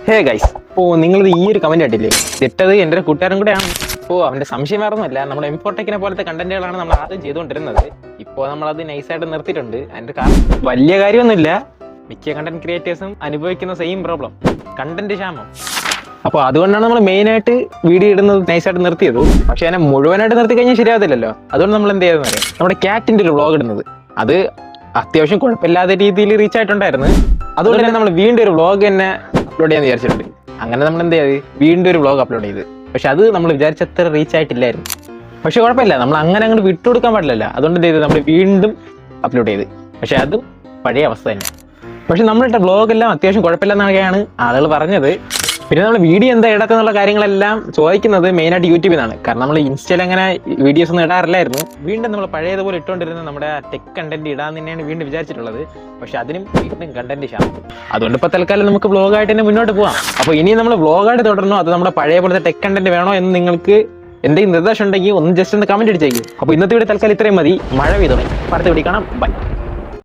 Hey guys, നിങ്ങളിത് ഈ ഒരു കമന്റ് ആയിട്ടില്ലേ, ഇട്ടത് എൻ്റെ ഒരു കൂട്ടുകാരൻ കൂടെയാണ്. അവന്റെ സംശയം വേറൊന്നുമല്ല, നമ്മുടെ എംഫോടെക്കിനെ പോലത്തെ കണ്ടന്റുകളാണ് നമ്മൾ ആദ്യം ചെയ്തുകൊണ്ടിരുന്നത്. ഇപ്പോൾ നമ്മളത് നൈസായിട്ട് നിർത്തിയിട്ടുണ്ട്. അതിന്റെ കാരണം വലിയ കാര്യമൊന്നുമില്ല, മിക്ക കണ്ടന്റ് ക്രിയേറ്റേഴ്സും അനുഭവിക്കുന്ന സെയിം പ്രോബ്ലം, കണ്ടന്റ് ക്ഷാമം. അപ്പോൾ അതുകൊണ്ടാണ് നമ്മൾ മെയിനായിട്ട് വീഡിയോ ഇടുന്നത് നൈസായിട്ട് നിർത്തിയത്. പക്ഷെ അതിനെ മുഴുവനായിട്ട് നിർത്തി കഴിഞ്ഞാൽ ശരിയാകത്തില്ലല്ലോ. അതുകൊണ്ട് നമ്മൾ എന്ത് ചെയ്തെന്ന് അറിയാം, നമ്മുടെ ക്യാറ്റിൻ്റെ ഒരു വ്ളോഗ് ഇടുന്നത് അത് അത്യാവശ്യം കുഴപ്പമില്ലാത്ത രീതിയിൽ റീച്ച് ആയിട്ടുണ്ടായിരുന്നു. അതുകൊണ്ട് തന്നെ നമ്മൾ വീണ്ടും ഒരു വ്ളോഗ് തന്നെ അപ്ലോഡ് ചെയ്യാൻ വിചാരിച്ചിട്ടുണ്ട്. അങ്ങനെ നമ്മൾ എന്ത് ചെയ്ത് വീണ്ടും ഒരു വ്ളോഗ് അപ്ലോഡ് ചെയ്ത്. പക്ഷെ അത് നമ്മൾ വിചാരിച്ചത്ര റീച്ച് ആയിട്ടില്ലായിരുന്നു. പക്ഷെ കുഴപ്പമില്ല, നമ്മൾ അങ്ങനെ അങ്ങോട്ട് വിട്ടുകൊടുക്കാൻ പാടില്ലല്ലോ. അതുകൊണ്ട് എന്ത് ചെയ്ത് നമ്മൾ വീണ്ടും അപ്ലോഡ് ചെയ്ത്. പക്ഷെ അതും പഴയ അവസ്ഥ തന്നെ. പക്ഷെ നമ്മളുടെ വ്ളോഗ് എല്ലാം അത്യാവശ്യം കുഴപ്പമില്ലെന്നൊക്കെയാണ് ആളുകൾ പറഞ്ഞത്. പിന്നെ നമ്മൾ വീഡിയോ എന്താ ഇടാത്തെന്നുള്ള കാര്യങ്ങളെല്ലാം ചോദിക്കുന്നത് മെയിനായിട്ട് യൂട്യൂബിൽ നിന്നാണ്. കാരണം നമ്മൾ ഇൻസ്റ്റയിൽ അങ്ങനെ വീഡിയോസ് ഒന്നും ഇടാറില്ലായിരുന്നു. വീണ്ടും നമ്മൾ പഴയതുപോലെ ഇട്ടുകൊണ്ടിരുന്ന നമ്മുടെ ടെക് കണ്ടന്റ് ഇടാന്ന് തന്നെയാണ് വീണ്ടും വിചാരിച്ചിട്ടുള്ളത്. പക്ഷെ അതിനും വീണ്ടും കണ്ടന്റ് ക്ഷാമം. അതുകൊണ്ട് ഇപ്പോൾ തൽക്കാലം നമുക്ക് വ്ളോഗായിട്ട് തന്നെ മുന്നോട്ട് പോകാം. അപ്പോൾ ഇനി നമ്മൾ വ്ളോഗായിട്ട് തുടരണോ അത് നമ്മുടെ പഴയ പോലത്തെ ടെക് കണ്ടന്റ് വേണോ എന്ന് നിങ്ങൾക്ക് എന്തെങ്കിലും നിർദ്ദേശം ഉണ്ടെങ്കിൽ ഒന്ന് ജസ്റ്റ് ഒന്ന് കമന്റ് അടിച്ചേക്കും. അപ്പോൾ ഇന്നത്തെ വീഡിയോ തൽക്കാലം ഇത്രയും മതി. മഴ പെയ്തു തുടങ്ങി. അടുത്ത വീഡിയോ കാണാം. ബൈ.